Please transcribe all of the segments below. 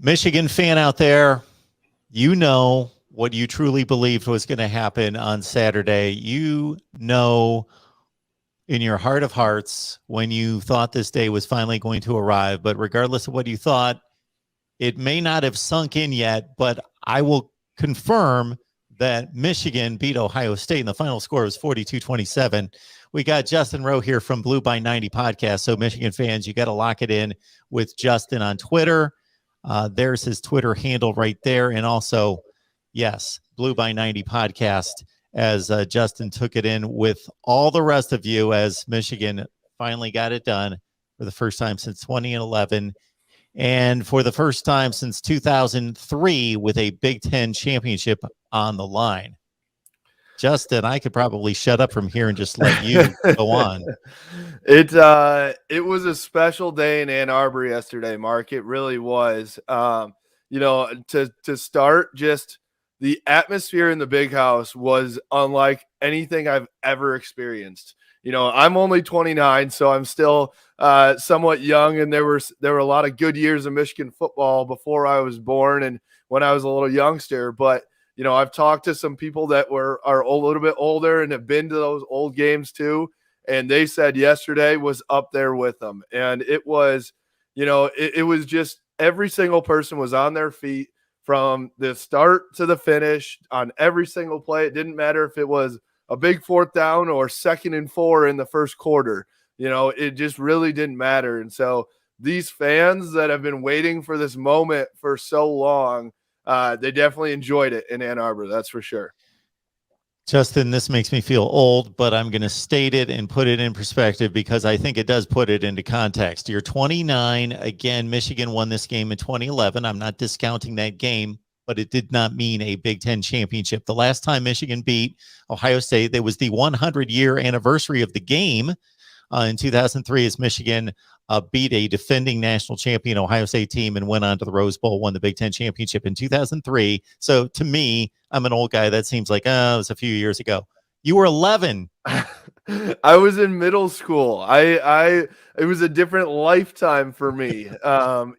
Michigan fan out there, you know what you truly believed was going to happen on Saturday. You know in your heart of hearts when you thought this day was finally going to arrive. But regardless of what you thought, it may not have sunk in yet, but I will confirm that Michigan beat Ohio State, and the final score was 42-27. We got Justin Rowe here from Blue by 90 podcast. So Michigan fans, you got to lock it in with Justin on Twitter. There's his Twitter handle right there. And also, yes, Blue by 90 podcast, as Justin took it in with all the rest of you as Michigan finally got it done for the first time since 2011. And for the first time since 2003 with a Big Ten championship on the line. Justin, I could probably shut up from here and just let you go on. It was a special day in Ann Arbor yesterday, Mark. It really was. To start, just the atmosphere in the big house was unlike anything I've ever experienced. I'm only 29, so I'm still somewhat young, and there were a lot of good years of Michigan football before I was born and when I was a little youngster. But I've talked to some people that are a little bit older and have been to those old games too, and they said yesterday was up there with them. And it was, it was just every single person was on their feet from the start to the finish on every single play. It didn't matter if it was a big fourth down or 2nd and 4 in the first quarter. It just really didn't matter. And so these fans that have been waiting for this moment for so long, they definitely enjoyed it in Ann Arbor. That's for sure. Justin, this makes me feel old, but I'm going to state it and put it in perspective because I think it does put it into context. You're 29. Again, Michigan won this game in 2011. I'm not discounting that game, but it did not mean a Big Ten championship. The last time Michigan beat Ohio State, there was the 100-year anniversary of the game in 2003 as Michigan beat a defending national champion Ohio State team and went on to the Rose Bowl, won the Big Ten championship in 2003. So to me, I'm an old guy. That seems like, it was a few years ago. You were 11. I was in middle school. It was a different lifetime for me.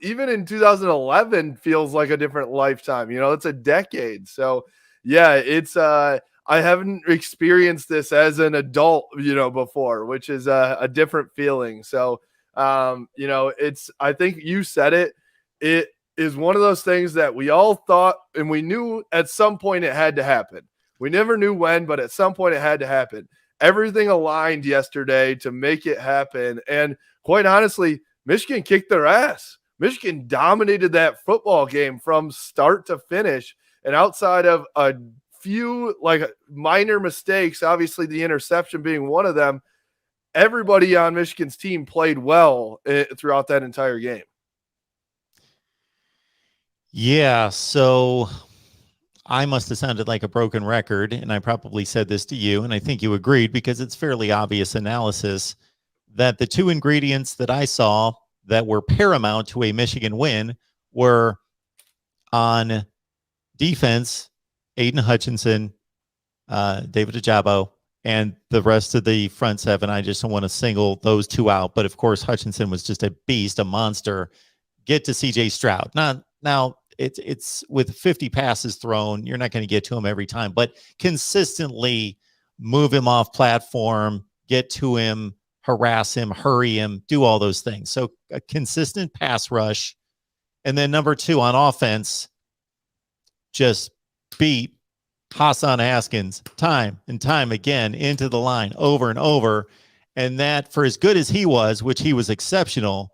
Even in 2011 feels like a different lifetime. It's a decade. So yeah, it's I haven't experienced this as an adult, before, which is a different feeling. So I think you said it. It is one of those things that we all thought and we knew at some point it had to happen. We never knew when, but at some point it had to happen. Everything aligned yesterday to make it happen. And quite honestly, Michigan kicked their ass. Michigan dominated that football game from start to finish. And outside of a few minor mistakes, obviously the interception being one of them, everybody on Michigan's team played well throughout that entire game. Yeah, so I must have sounded like a broken record, and I probably said this to you, and I think you agreed because it's fairly obvious analysis that the two ingredients that I saw that were paramount to a Michigan win were on defense, Aiden Hutchinson, David Ajabo, and the rest of the front seven. I just don't want to single those two out. But, of course, Hutchinson was just a beast, a monster. Get to C.J. Stroud. Now, it's with 50 passes thrown, you're not going to get to him every time. But consistently move him off platform, get to him, harass him, hurry him, do all those things. So a consistent pass rush. And then number two on offense, just beat Hassan Haskins time and time again into the line over and over. And that, for as good as he was, which he was exceptional,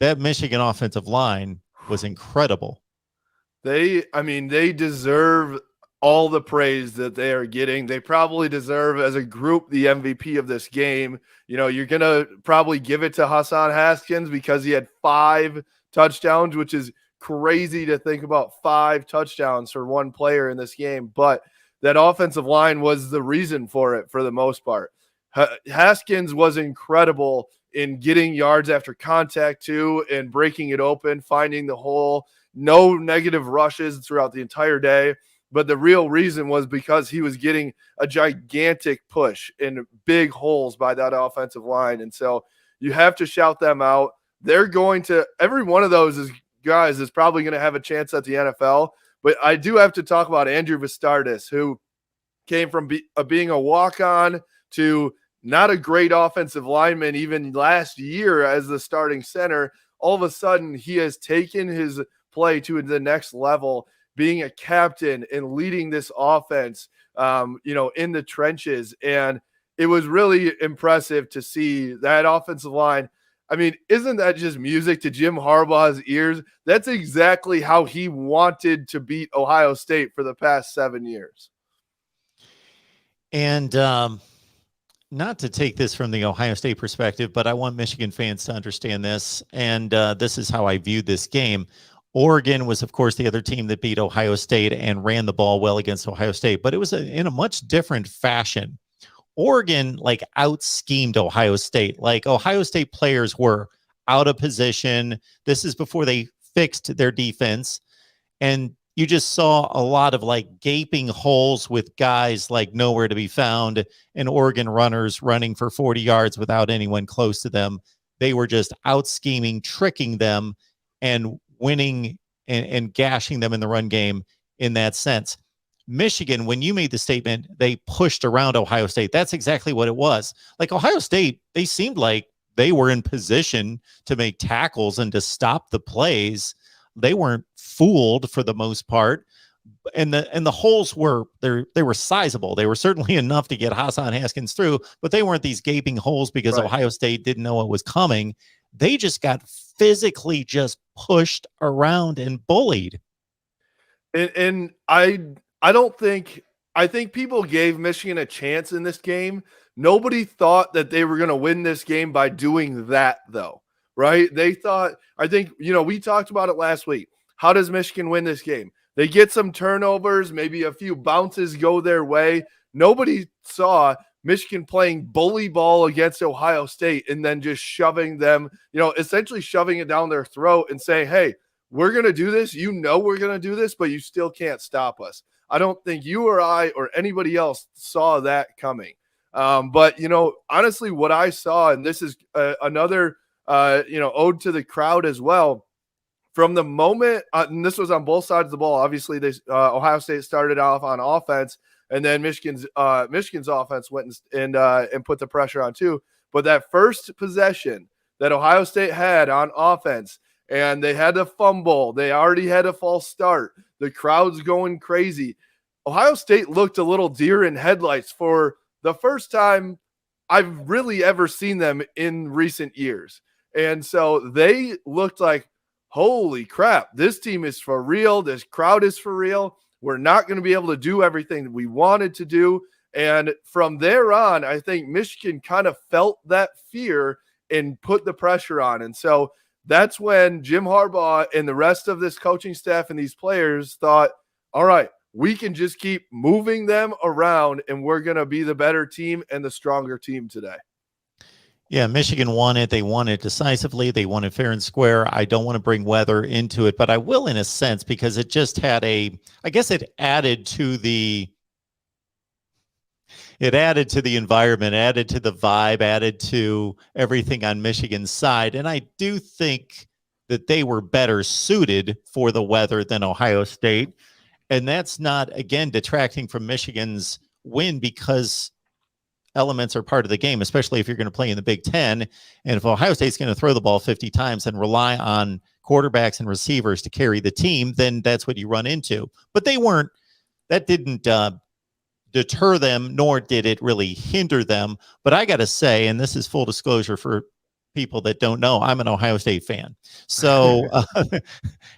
that Michigan offensive line was incredible. They deserve all the praise that they are getting. They probably deserve, as a group, the MVP of this game. You're going to probably give it to Hassan Haskins because he had 5 touchdowns, which is crazy to think about 5 touchdowns for one player in this game. But that offensive line was the reason for it for the most part. Haskins was incredible in getting yards after contact too and breaking it open, finding the hole. No negative rushes throughout the entire day. But the real reason was because he was getting a gigantic push in big holes by that offensive line. And so you have to shout them out. They're going to – every one of those is guys is probably going to have a chance at the NFL. But I do have to talk about Andrew Vestardus, who came from being a walk-on to not a great offensive lineman even last year as the starting center. All of a sudden, he has taken his play to the next level, being a captain and leading this offense, in the trenches. And it was really impressive to see that offensive line. I mean, isn't that just music to Jim Harbaugh's ears? That's exactly how he wanted to beat Ohio State for the past 7 years. And not to take this from the Ohio State perspective, but I want Michigan fans to understand this. And this is how I viewed this game. Oregon was, of course, the other team that beat Ohio State and ran the ball well against Ohio State, but it was in a much different fashion. Oregon out-schemed Ohio State. Ohio State players were out of position. This is before they fixed their defense. And you just saw a lot of gaping holes with guys nowhere to be found, and Oregon runners running for 40 yards without anyone close to them. They were just out-scheming, tricking them, and winning and gashing them in the run game in that sense. Michigan, when you made the statement, they pushed around Ohio State. That's exactly what it was. Ohio State, they seemed like they were in position to make tackles and to stop the plays. They weren't fooled for the most part. And the holes were they were sizable. They were certainly enough to get Hassan Haskins through, but they weren't these gaping holes because Ohio State didn't know what was coming. They just got physically just pushed around and bullied. And I don't think – I think people gave Michigan a chance in this game. Nobody thought that they were going to win this game by doing that, though, right? They thought – I think, we talked about it last week. How does Michigan win this game? They get some turnovers, maybe a few bounces go their way. Nobody saw Michigan playing bully ball against Ohio State and then just shoving them, essentially shoving it down their throat and saying, hey, we're going to do this. We're going to do this, but you still can't stop us. I don't think you or I or anybody else saw that coming. But, honestly, what I saw, and this is another, ode to the crowd as well, from the moment, and this was on both sides of the ball. Obviously, Ohio State started off on offense, and then Michigan's offense went and put the pressure on too. But that first possession that Ohio State had on offense, and they had a fumble, they already had a false start, the crowd's going crazy. Ohio State looked a little deer in headlights for the first time I've really ever seen them in recent years. And so they looked like, holy crap, this team is for real. This crowd is for real. We're not going to be able to do everything that we wanted to do. And from there on, I think Michigan kind of felt that fear and put the pressure on. And so that's when Jim Harbaugh and the rest of this coaching staff and these players thought, all right, we can just keep moving them around and we're going to be the better team and the stronger team today. Yeah, Michigan won it. They won it decisively. They won it fair and square. I don't want to bring weather into it, but I will in a sense because it just had I guess it added to the environment, added to the vibe, added to everything on Michigan's side. And I do think that they were better suited for the weather than Ohio State. And that's not, again, detracting from Michigan's win because elements are part of the game, especially if you're going to play in the Big Ten. And if Ohio State's going to throw the ball 50 times and rely on quarterbacks and receivers to carry the team, then that's what you run into. But that didn't deter them, nor did it really hinder them. But I got to say, and this is full disclosure for people that don't know, I'm an Ohio State fan. So,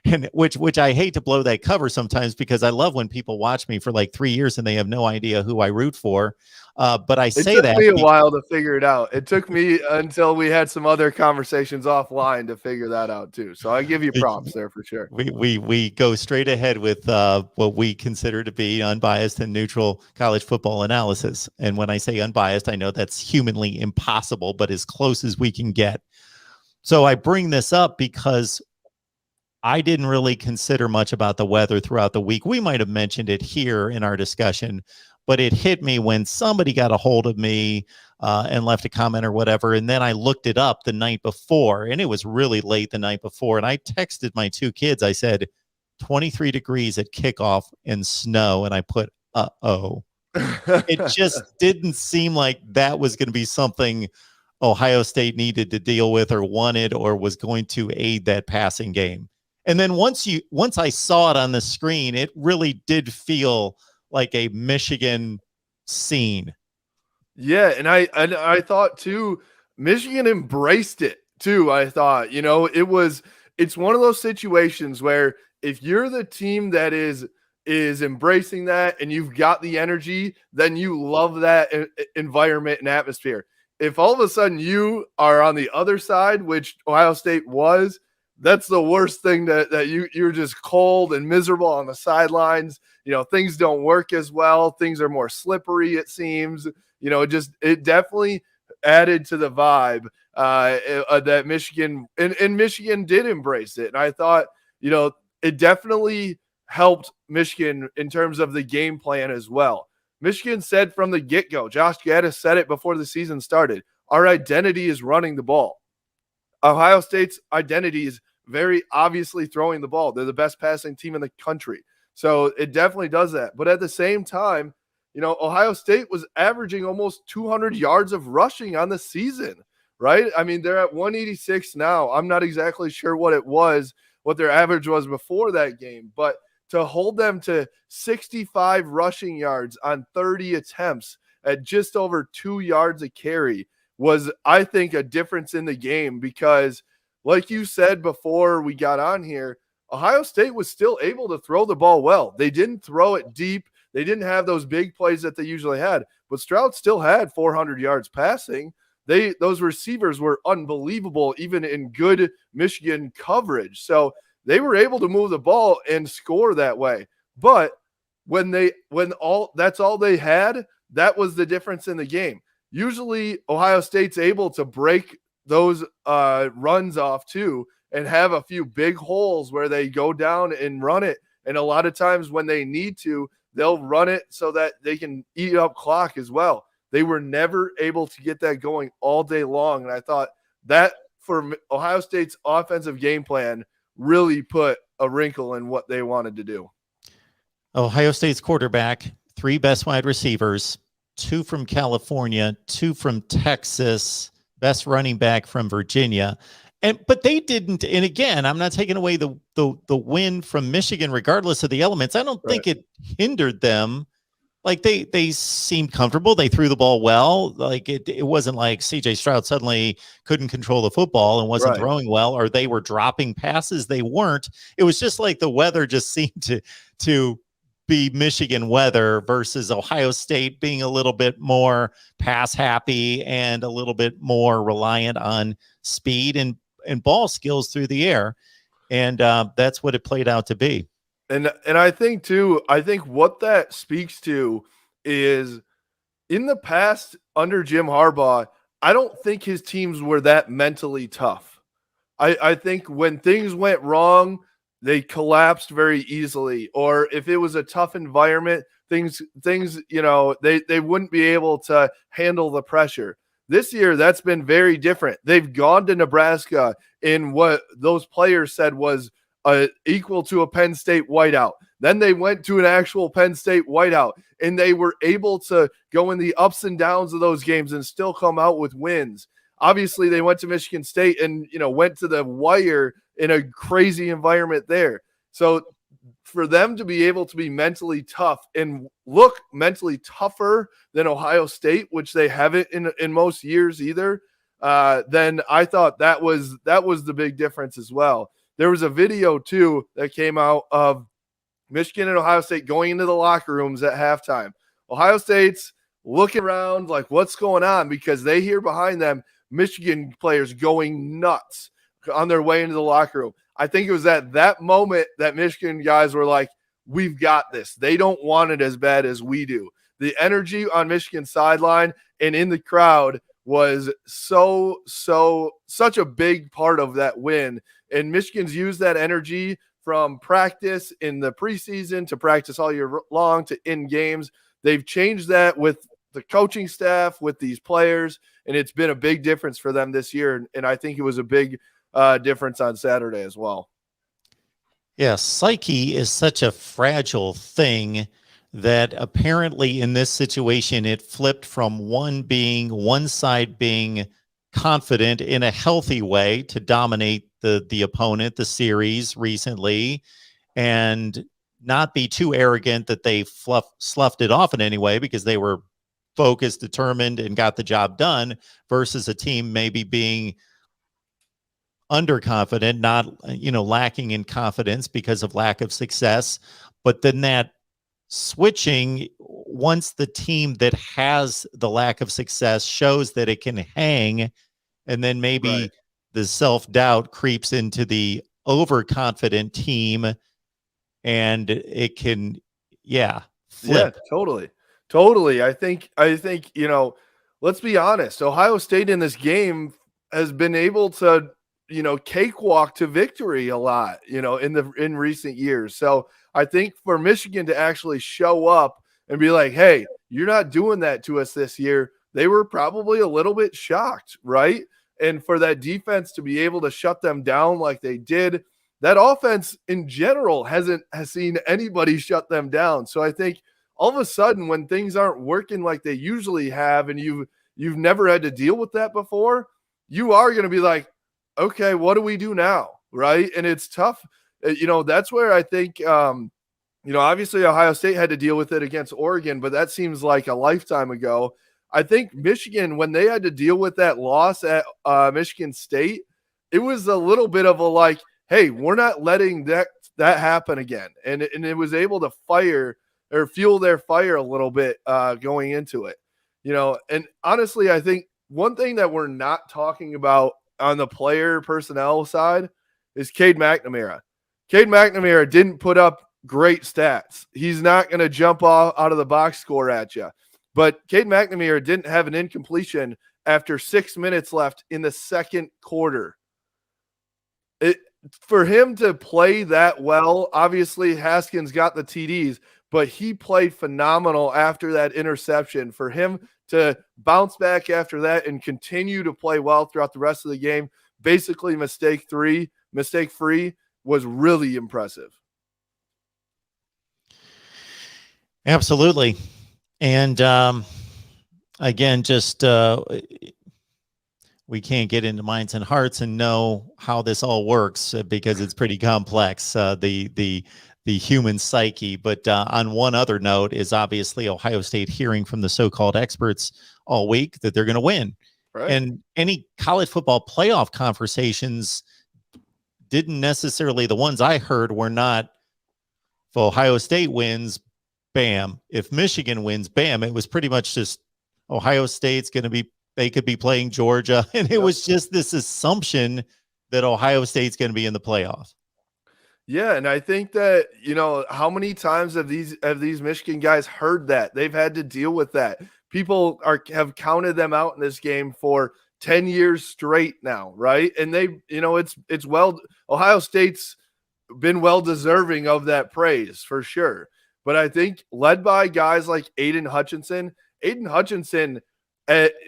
and which I hate to blow that cover sometimes because I love when people watch me for 3 years and they have no idea who I root for. But I say that it took me a while to figure it out. It took me until we had some other conversations offline to figure that out too. So I give you props there for sure. We go straight ahead with what we consider to be unbiased and neutral college football analysis. And when I say unbiased, I know that's humanly impossible, but as close as we can get. So I bring this up because I didn't really consider much about the weather throughout the week. We might have mentioned it here in our discussion, but it hit me when somebody got a hold of me and left a comment or whatever. And then I looked it up the night before, and it was really late the night before. And I texted my two kids. I said, 23 degrees at kickoff and snow. And I put, uh-oh. It just didn't seem like that was going to be something Ohio State needed to deal with or wanted or was going to aid that passing game. And then once I saw it on the screen, it really did feel like a Michigan scene. Yeah, and I thought too, Michigan embraced it too. I thought, it's one of those situations where if you're the team that is embracing that and you've got the energy, then you love that environment and atmosphere. If all of a sudden you are on the other side, which Ohio State was, that's the worst thing, that you're just cold and miserable on the sidelines. Things don't work as well. Things are more slippery, it seems. It definitely added to the vibe that Michigan and Michigan did embrace it. And I thought, it definitely helped Michigan in terms of the game plan as well. Michigan said from the get-go, Josh Gaddis said it before the season started, our identity is running the ball. Ohio State's identity is very obviously throwing the ball. They're the best passing team in the country. So it definitely does that. But at the same time, Ohio State was averaging almost 200 yards of rushing on the season, right? I mean, they're at 186 now. I'm not exactly sure what their average was before that game, but to hold them to 65 rushing yards on 30 attempts at just over 2 yards a carry was, I think, a difference in the game because, like you said before we got on here, Ohio State was still able to throw the ball well. They didn't throw it deep. They didn't have those big plays that they usually had, but Stroud still had 400 yards passing. Those receivers were unbelievable, even in good Michigan coverage. So they were able to move the ball and score that way. But when that's all they had, that was the difference in the game. Usually Ohio State's able to break those runs off too and have a few big holes where they go down and run it. And a lot of times when they need to, they'll run it so that they can eat up clock as well. They were never able to get that going all day long. And I thought that for Ohio State's offensive game plan really put a wrinkle in what they wanted to do. Ohio State's quarterback, 3 best wide receivers, 2 from California, 2 from Texas, best running back from Virginia. But they didn't, and again, I'm not taking away the win from Michigan, regardless of the elements. I don't think it hindered them. Like they seemed comfortable. They threw the ball well. Like it wasn't like CJ Stroud suddenly couldn't control the football and wasn't throwing well, or they were dropping passes. They weren't. It was just like the weather just seemed to be Michigan weather versus Ohio State being a little bit more pass happy and a little bit more reliant on speed and ball skills through the air. And that's what it played out to be. And I think too, what that speaks to is in the past under Jim Harbaugh, I don't think his teams were that mentally tough. I think when things went wrong, they collapsed very easily. Or if it was a tough environment, things, they wouldn't be able to handle the pressure. This year, that's been very different. They've gone to Nebraska in what those players said was equal to a Penn State whiteout. Then they went to an actual Penn State whiteout, and they were able to go in the ups and downs of those games and still come out with wins. Obviously, they went to Michigan State and, went to the wire in a crazy environment there. So for them to be able to be mentally tough and look mentally tougher than Ohio State, which they haven't in most years either, then I thought that was the big difference as well. There was a video too that came out of Michigan and Ohio State going into the locker rooms at halftime. Ohio State's looking around like, what's going on? Because they hear behind them Michigan players going nuts on their way into the locker room. I think it was at that moment that Michigan guys were like, we've got this. They don't want it as bad as we do. The energy on Michigan's sideline and in the crowd was such a big part of that win. And Michigan's used that energy from practice in the preseason to practice all year long to in games. They've changed that with the coaching staff, with these players, and it's been a big difference for them this year. And I think it was a big difference on Saturday as well. Yeah, psyche is such a fragile thing that apparently in this situation it flipped from one side being confident in a healthy way to dominate the opponent, the series recently, and not be too arrogant that they sloughed it off in any way because they were focused, determined, and got the job done, versus a team maybe being underconfident, not lacking in confidence because of lack of success. But then that switching, once the team that has the lack of success shows that it can hang, and then maybe the self-doubt creeps into the overconfident team, and it can flip. Yeah, totally. I think let's be honest, Ohio State in this game has been able to cakewalk to victory a lot, in recent years. So I think for Michigan to actually show up and be like, hey, you're not doing that to us this year, they were probably a little bit shocked, right? And for that defense to be able to shut them down like they did, that offense in general has seen anybody shut them down. So I think all of a sudden when things aren't working like they usually have, and you've never had to deal with that before, you are going to be like, okay, what do we do now? Right. And it's tough. That's where I think, obviously Ohio State had to deal with it against Oregon, but that seems like a lifetime ago. I think Michigan, when they had to deal with that loss at Michigan State, it was a little bit of a like, hey, we're not letting that happen again. And it was able to fuel their fire a little bit going into it, and honestly, I think one thing that we're not talking about on the player personnel side is Kade Mcnamara. Kade Mcnamara didn't put up great stats. He's not going to jump out of the box score at you. But Kade Mcnamara didn't have an incompletion after 6 minutes left in the second quarter. For him to play that well, obviously Haskins got the TDs, but he played phenomenal after that interception. For him to bounce back after that and continue to play well throughout the rest of the game, basically mistake-free, was really impressive. Absolutely. And again, just we can't get into minds and hearts and know how this all works because it's pretty complex, the human psyche. But on one other note is obviously Ohio State hearing from the so-called experts all week that they're going to win. Right. And any college football playoff conversations didn't necessarily, the ones I heard were not, if Ohio State wins, bam. If Michigan wins, bam. It was pretty much just Ohio State's going to be, they could be playing Georgia. And it was just this assumption that Ohio State's going to be in the playoff. Yeah, and I think that, how many times have these Michigan guys heard that? They've had to deal with that. People have counted them out in this game for 10 years straight now, right? And they, it's Ohio State's been well deserving of that praise for sure. But I think led by guys like Aiden Hutchinson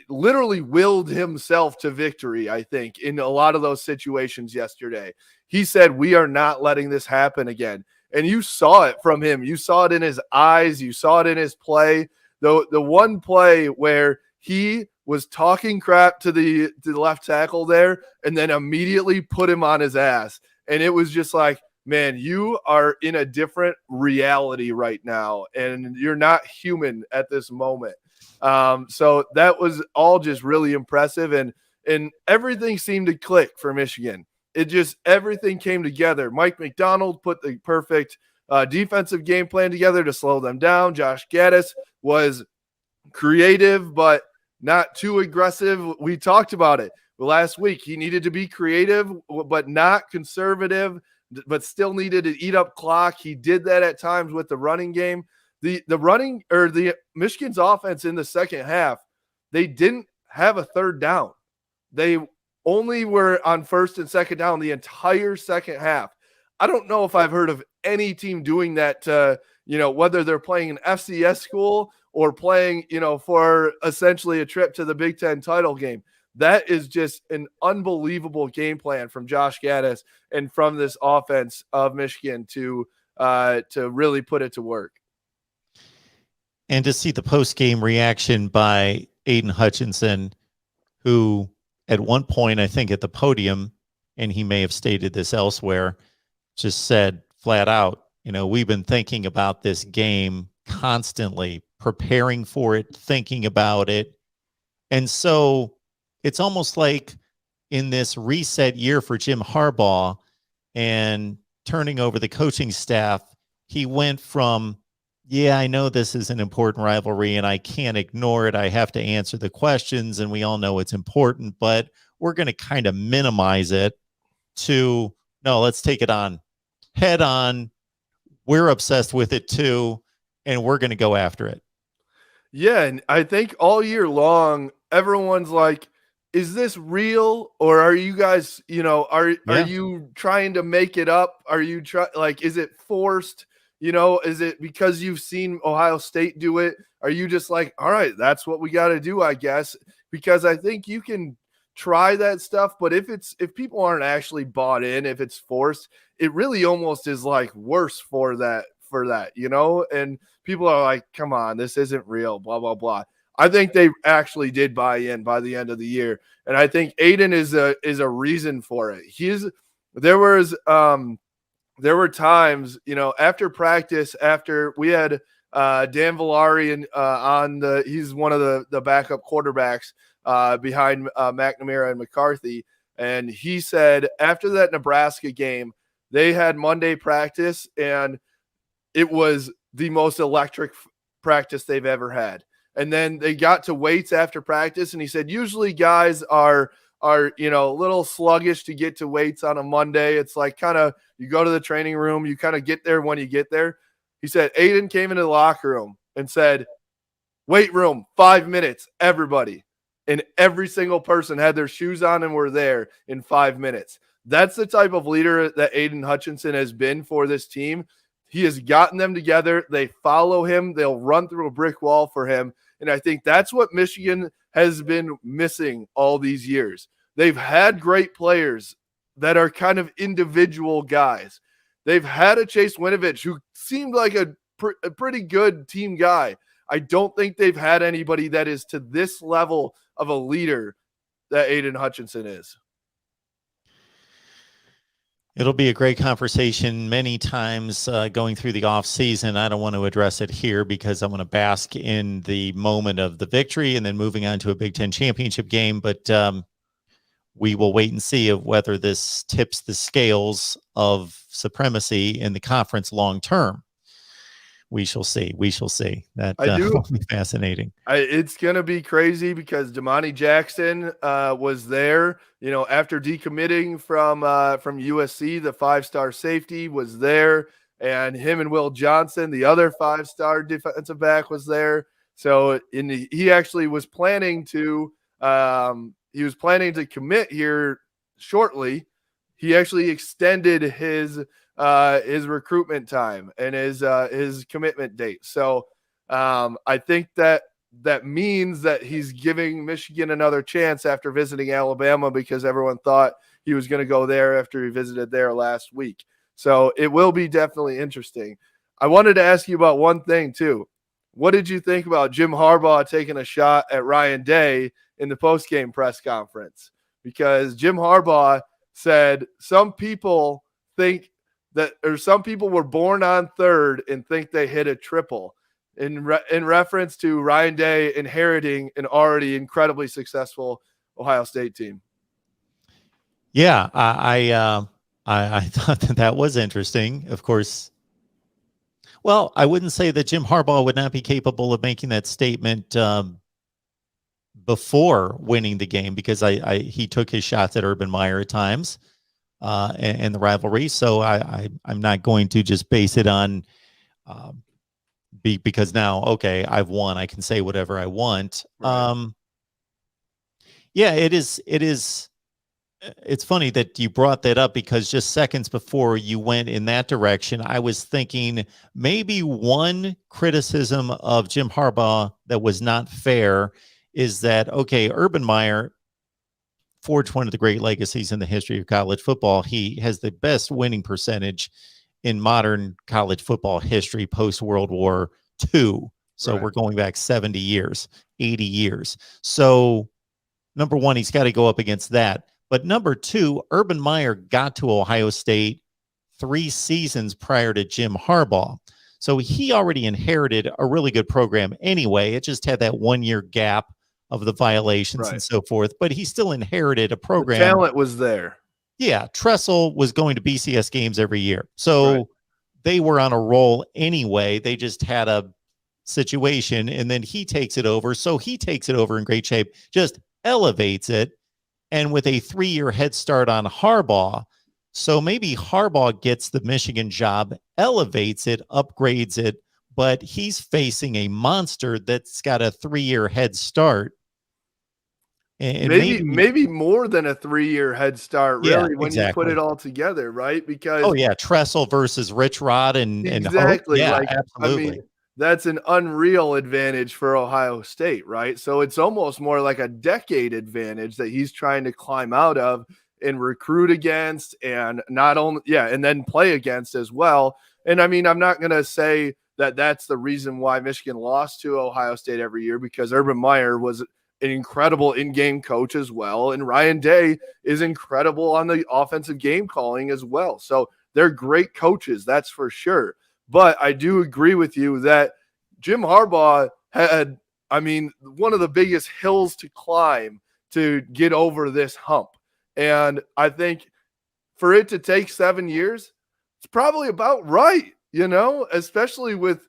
literally willed himself to victory, I think, in a lot of those situations yesterday. He said, we are not letting this happen again. And you saw it from him. You saw it in his eyes. You saw it in his play. The one play where he was talking crap to the left tackle there and then immediately put him on his ass. And it was just like, man, you are in a different reality right now, and you're not human at this moment. So that was all just really impressive, and everything seemed to click for Michigan. Everything came together. Mike McDonald put the perfect defensive game plan together to slow them down. Josh Gaddis was creative, but not too aggressive. We talked about it last week. He needed to be creative, but not conservative, but still needed to eat up clock. He did that at times with the running game. The Michigan's offense in the second half, they didn't have a third down. They only were on first and second down the entire second half. I don't know if I've heard of any team doing that to, whether they're playing an FCS school or playing, for essentially a trip to the Big Ten title game. That is just an unbelievable game plan from Josh Gaddis and from this offense of Michigan to really put it to work. And to see the post-game reaction by Aiden Hutchinson, who at one point, I think at the podium, and he may have stated this elsewhere, just said flat out, we've been thinking about this game constantly, preparing for it, thinking about it. And so it's almost like in this reset year for Jim Harbaugh and turning over the coaching staff, he went from, yeah, I know this is an important rivalry and I can't ignore it. I have to answer the questions and we all know it's important, but we're going to kind of minimize it to, no, let's take it on head on. We're obsessed with it too, and we're going to go after it. Yeah, and I think all year long, everyone's like, is this real, or are you guys, are you trying to make it up? Are you is it forced? Is it because you've seen Ohio State do it? Are you just like, all right, that's what we got to do, I guess? Because I think you can try that stuff, but if people aren't actually bought in, if it's forced, it really almost is like worse for that, and people are like, come on, this isn't real, blah, blah, blah. I think they actually did buy in by the end of the year. And I think Aiden is a reason for it. There were times, after practice, after we had Dan Villari on he's one of the backup quarterbacks behind McNamara and McCarthy. And he said after that Nebraska game, they had Monday practice and it was the most electric practice they've ever had. And then they got to weights after practice. And he said, usually guys are a little sluggish to get to weights on a Monday. It's like kind of, you go to the training room, you kind of get there when you get there. He said, Aiden came into the locker room and said, weight room, 5 minutes, everybody. And every single person had their shoes on and were there in 5 minutes. That's the type of leader that Aiden Hutchinson has been for this team. He has gotten them together. They follow him. They'll run through a brick wall for him. And I think that's what Michigan has been missing all these years. They've had great players that are kind of individual guys. They've had a Chase Winovich who seemed like a pretty good team guy. I don't think they've had anybody that is to this level of a leader that Aiden Hutchinson is. It'll be a great conversation many times going through the off season. I don't want to address it here because I want to bask in the moment of the victory and then moving on to a Big Ten championship game. But we will wait and see of whether this tips the scales of supremacy in the conference long term. We shall see. We shall see. That will be fascinating. It's going to be crazy because Damani Jackson was there, after decommitting from USC, the 5-star safety was there, and him and Will Johnson, the other 5-star defensive back, was there. So he actually was planning to commit here shortly. He actually extended his recruitment time and his commitment date. So I think that means that he's giving Michigan another chance after visiting Alabama, because everyone thought he was going to go there after he visited there last week. So it will be definitely interesting. I wanted to ask you about one thing too. What did you think about Jim Harbaugh taking a shot at Ryan Day in the postgame press conference? Because Jim Harbaugh said some people were born on third and think they hit a triple in reference to Ryan Day inheriting an already incredibly successful Ohio State team. Yeah, I thought that was interesting. Of course, well, I wouldn't say that Jim Harbaugh would not be capable of making that statement before winning the game, because he took his shots at Urban Meyer at times. And the rivalry. So I'm not going to just base it on because now, okay, I've won. I can say whatever I want. Right. Yeah, it is. It's funny that you brought that up because just seconds before you went in that direction, I was thinking maybe one criticism of Jim Harbaugh that was not fair is that, okay, Urban Meyer forged one of the great legacies in the history of college football. He has the best winning percentage in modern college football history post World War II. So Right. we're going back 70 years, 80 years. So number one, he's got to go up against that. But number two, Urban Meyer got to Ohio State 3 seasons prior to Jim Harbaugh. So he already inherited a really good program anyway. It just had that 1-year gap of the violations and so forth. But he still inherited a program. The talent was there. Yeah, Tressel was going to BCS games every year. So they were on a roll anyway. They just had a situation, and then he takes it over. So he takes it over in great shape, just elevates it, and with a 3-year head start on Harbaugh. So maybe Harbaugh gets the Michigan job, elevates it, upgrades it, but he's facing a monster that's got a 3-year head start. And maybe more than a 3-year head start, really, when you put it all together, right? Because Tressel versus Rich Rod and exactly, absolutely. I mean, that's an unreal advantage for Ohio State, right? So it's almost more like a decade advantage that he's trying to climb out of and recruit against, and not only and then play against as well. And I mean, I'm not going to say that that's the reason why Michigan lost to Ohio State every year, because Urban Meyer was an incredible in-game coach as well, and Ryan Day is incredible on the offensive game calling as well. So they're great coaches, that's for sure. But I do agree with you that Jim Harbaugh had, I mean, one of the biggest hills to climb to get over this hump. And I think for it to take 7 years, it's probably about right, especially with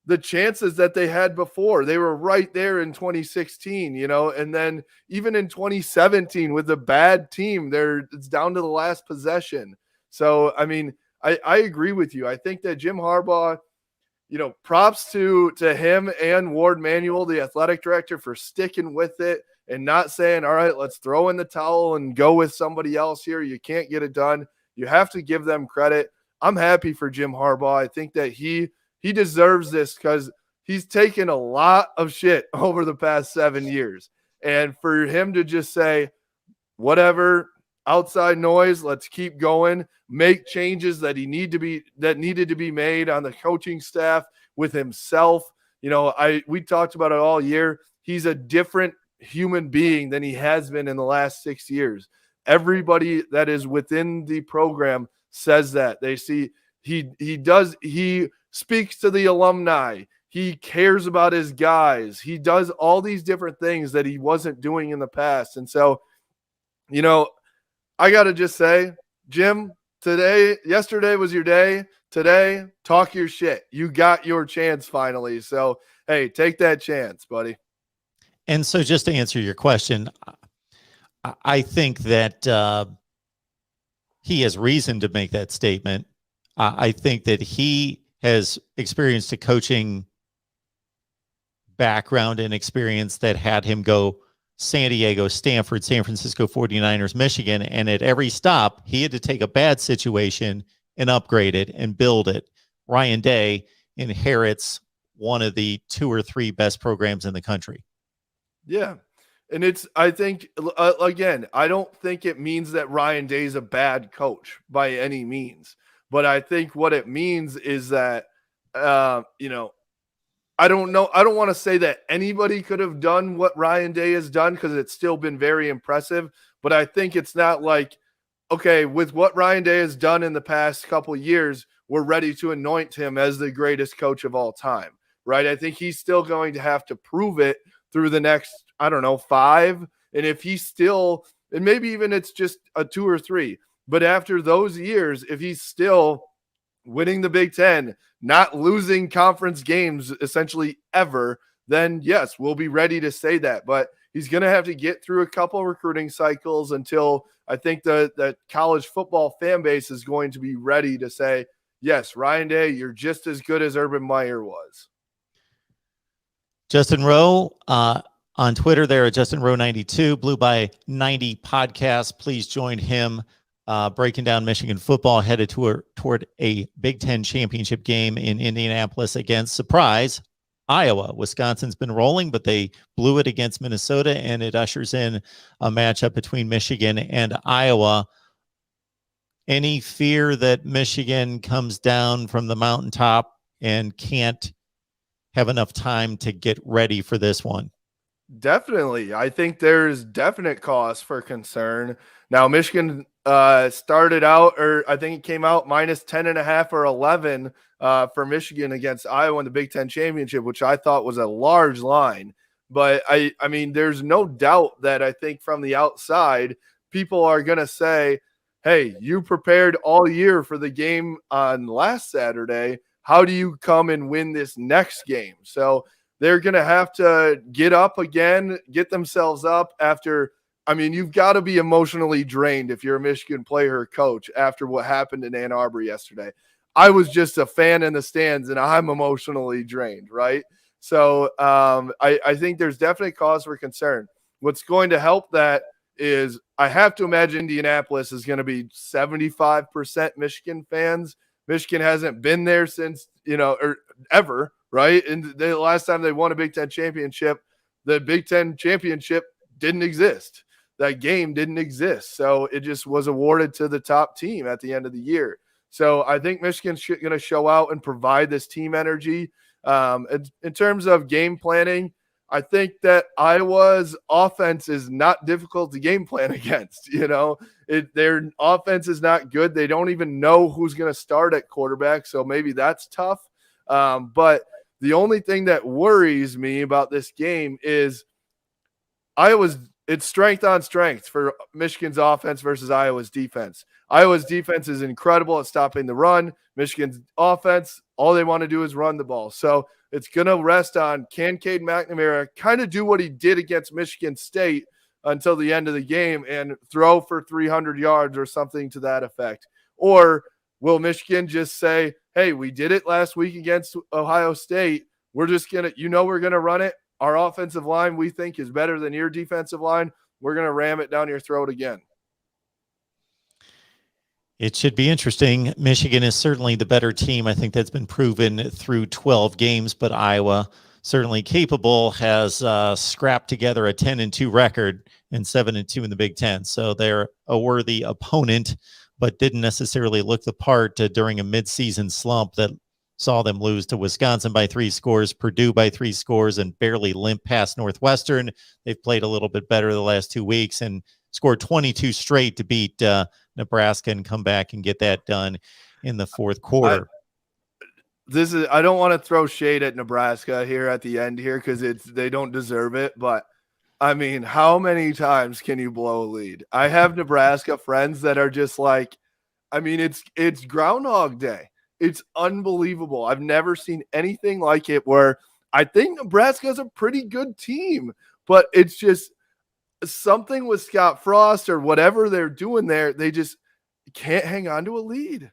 the chances that they had before. They were right there in 2016, and then even in 2017 with a bad team, it's down to the last possession. So, I mean, I agree with you. I think that Jim Harbaugh, props to him and Ward Manuel, the athletic director, for sticking with it and not saying, all right, let's throw in the towel and go with somebody else here. You can't get it done. You have to give them credit. I'm happy for Jim Harbaugh. I think that he deserves this because he's taken a lot of shit over the past 7 years. And for him to just say, whatever, outside noise, let's keep going, make changes that needed to be made on the coaching staff with himself. We talked about it all year. He's a different human being than he has been in the last 6 years. Everybody that is within the program says that. They see he speaks to the alumni. He cares about his guys. He does all these different things that he wasn't doing in the past. And so, I got to just say, Jim, yesterday was your day. Today, talk your shit. You got your chance finally. So, hey, take that chance, buddy. And so just to answer your question, I think that he has reason to make that statement. I think that he has experienced a coaching background and experience that had him go San Diego, Stanford, San Francisco 49ers, Michigan, and at every stop, he had to take a bad situation and upgrade it and build it. Ryan Day inherits one of the 2 or 3 best programs in the country. Yeah. And I think, again, I don't think it means that Ryan Day is a bad coach by any means. But I think what it means is that, I don't know. I don't want to say that anybody could have done what Ryan Day has done, because it's still been very impressive. But I think it's not like, okay, with what Ryan Day has done in the past couple of years, we're ready to anoint him as the greatest coach of all time, right? I think he's still going to have to prove it through the next, 5. And if he's still, and maybe even it's just a 2 or 3, but after those years, if he's still winning the Big Ten, not losing conference games essentially ever, then yes, we'll be ready to say that. But he's going to have to get through a couple recruiting cycles until I think the college football fan base is going to be ready to say, yes, Ryan Day, you're just as good as Urban Meyer was. Justin Rowe, On Twitter, there at Justin Rowe 92, Blue by 90 podcast. Please join him breaking down Michigan football headed toward a Big Ten championship game in Indianapolis against, surprise, Iowa. Wisconsin's been rolling, but they blew it against Minnesota, and it ushers in a matchup between Michigan and Iowa. Any fear that Michigan comes down from the mountaintop and can't have enough time to get ready for this one? Definitely. I think there's definite cause for concern. Now, Michigan started out, or I think it came out minus 10.5 or 11 for Michigan against Iowa in the Big Ten championship, which I thought was a large line. But I mean, there's no doubt that I think from the outside, people are going to say, hey, you prepared all year for the game on last Saturday. How do you come and win this next game? So they're going to have to get up again, get themselves up after. I mean, you've got to be emotionally drained if you're a Michigan player or coach after what happened in Ann Arbor yesterday. I was just a fan in the stands, and I'm emotionally drained, right? So I think there's definitely cause for concern. What's going to help that is I have to imagine Indianapolis is going to be 75% Michigan fans. Michigan hasn't been there since, or ever, right? And the last time they won a Big Ten championship, the Big Ten championship didn't exist. That game didn't exist. So it just was awarded to the top team at the end of the year. So I think Michigan's going to show out and provide this team energy. In terms of game planning, I think that Iowa's offense is not difficult to game plan against. Their offense is not good. They don't even know who's going to start at quarterback. So maybe that's tough. But the only thing that worries me about this game is it's strength on strength for Michigan's offense versus Iowa's defense. Iowa's defense is incredible at stopping the run. Michigan's offense, all they want to do is run the ball. So it's going to rest on, can Kade Mcnamara kind of do what he did against Michigan State until the end of the game and throw for 300 yards or something to that effect? Or will Michigan just say, hey, we did it last week against Ohio State. We're just going to, we're going to run it. Our offensive line, we think, is better than your defensive line. We're going to ram it down your throat again. It should be interesting. Michigan is certainly the better team. I think that's been proven through 12 games, but Iowa, certainly capable, has scrapped together a 10-2 record and 7-2 in the Big Ten. So they're a worthy opponent, but didn't necessarily look the part during a midseason slump that saw them lose to Wisconsin by 3 scores, Purdue by 3 scores, and barely limp past Northwestern. They've played a little bit better the last 2 weeks and scored 22 straight to beat Nebraska and come back and get that done in the fourth quarter. I don't want to throw shade at Nebraska here at the end here because they don't deserve it, but I mean, how many times can you blow a lead? I have Nebraska friends that are just like, I mean, it's Groundhog Day. It's unbelievable. I've never seen anything like it where I think Nebraska's a pretty good team, but it's just something with Scott Frost or whatever they're doing there. They just can't hang on to a lead.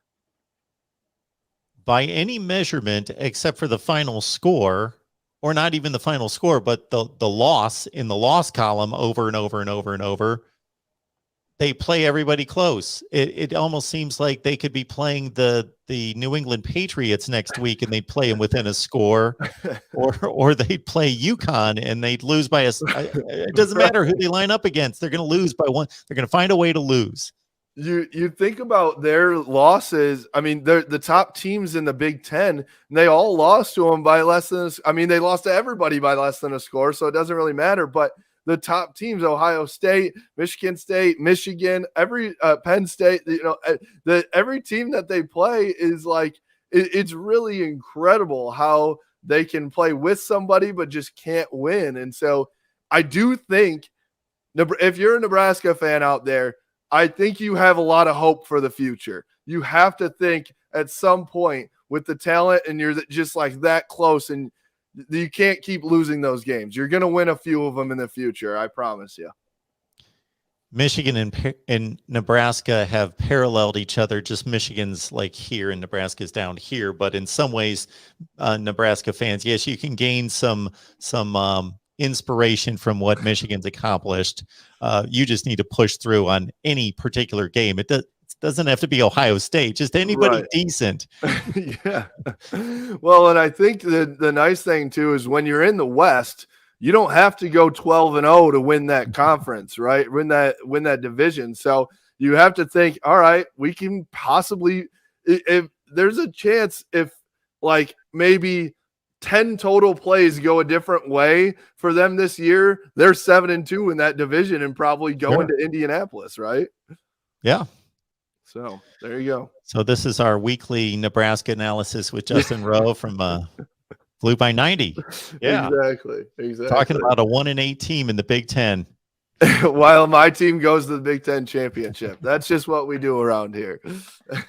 By any measurement, except for the final score, or not even the final score, but the loss in the loss column over and over and over and over, they play everybody close. It almost seems like they could be playing the New England Patriots next week and they'd play them within a score, or they'd play UConn and they'd lose by it doesn't matter who they line up against. They're going to lose by one. They're going to find a way to lose. You think about their losses. I mean, they're the top teams in the Big Ten, and they all lost to them by less than they lost to everybody by less than a score, so it doesn't really matter. But the top teams, Ohio State, Michigan State, Michigan, every Penn State, every team that they play is like, it's really incredible how they can play with somebody but just can't win. And so I do think if you're a Nebraska fan out there, I think you have a lot of hope for the future. You have to think at some point with the talent and you're just like that close and you can't keep losing those games. You're going to win a few of them in the future. I promise you. Michigan and Nebraska have paralleled each other. Just Michigan's like here and Nebraska's down here. But in some ways, Nebraska fans, yes, you can gain some inspiration from what Michigan's accomplished. You just need to push through on any particular game. It doesn't have to be Ohio State, just anybody decent. Yeah. Well, and I think the nice thing too is when you're in the West, you don't have to go 12-0 to win that conference, right? Win that division. So you have to think, all right, we can possibly, if there's a chance, if like maybe 10 total plays go a different way for them this year, they're 7-2 in that division and probably going to Indianapolis, right? Yeah. So there you go. So this is our weekly Nebraska analysis with Justin Rowe from Flew by 90. Yeah, exactly. Talking about a 1-8 team in the Big Ten. While my team goes to the Big Ten championship. That's just what we do around here.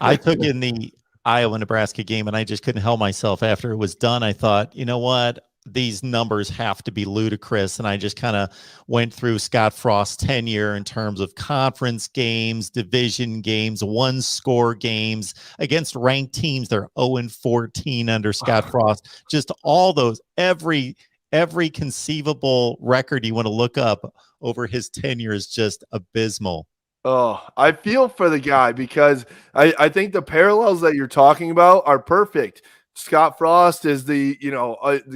I took in the Iowa-Nebraska game, and I just couldn't help myself. After it was done, I thought, you know what? These numbers have to be ludicrous. And I just kind of went through Scott Frost's tenure in terms of conference games, division games, one-score games against ranked teams. They're 0-14 under Scott Frost. Just all those, every conceivable record you want to look up over his tenure is just abysmal. Oh, I feel for the guy because I think the parallels that you're talking about are perfect. Scott Frost is the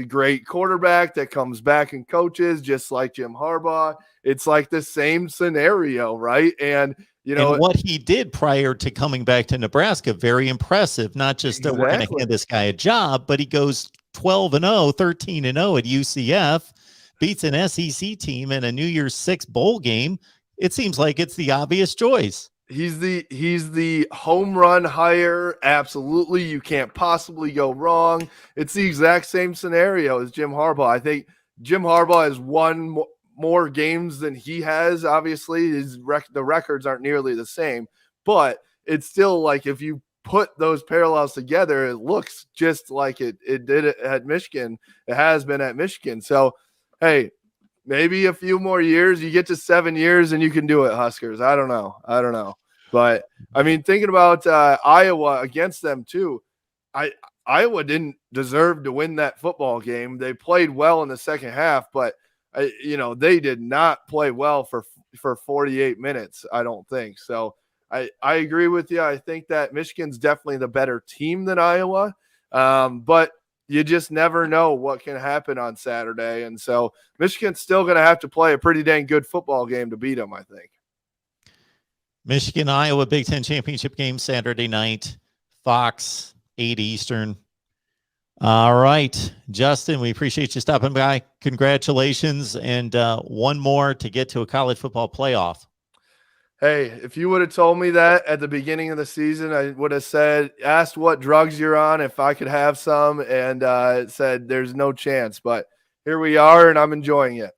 great quarterback that comes back and coaches just like Jim Harbaugh. It's like the same scenario, right? And what he did prior to coming back to Nebraska, very impressive. Not just that we're going to hand this guy a job, but he goes 12-0, 13-0 at UCF, beats an SEC team in a New Year's Six bowl game. It seems like it's the obvious choice. He's the home run hire. Absolutely. You can't possibly go wrong. It's the exact same scenario as Jim Harbaugh. I think Jim Harbaugh has won more games than he has. Obviously, the records aren't nearly the same, but it's still like if you put those parallels together, it looks just like it did it at Michigan. It has been at Michigan. So, hey, maybe a few more years, you get to 7 years and you can do it, Huskers. I don't know. But, I mean, thinking about Iowa against them too, Iowa didn't deserve to win that football game. They played well in the second half, but, they did not play well for 48 minutes, I don't think. So I agree with you. I think that Michigan's definitely the better team than Iowa, but you just never know what can happen on Saturday. And so Michigan's still going to have to play a pretty dang good football game to beat them, I think. Michigan, Iowa, Big Ten championship game Saturday night, Fox, 8 Eastern. All right, Justin, we appreciate you stopping by. Congratulations. And one more to get to a college football playoff. Hey, if you would have told me that at the beginning of the season, I would have asked what drugs you're on, if I could have some, and said there's no chance. But here we are, and I'm enjoying it.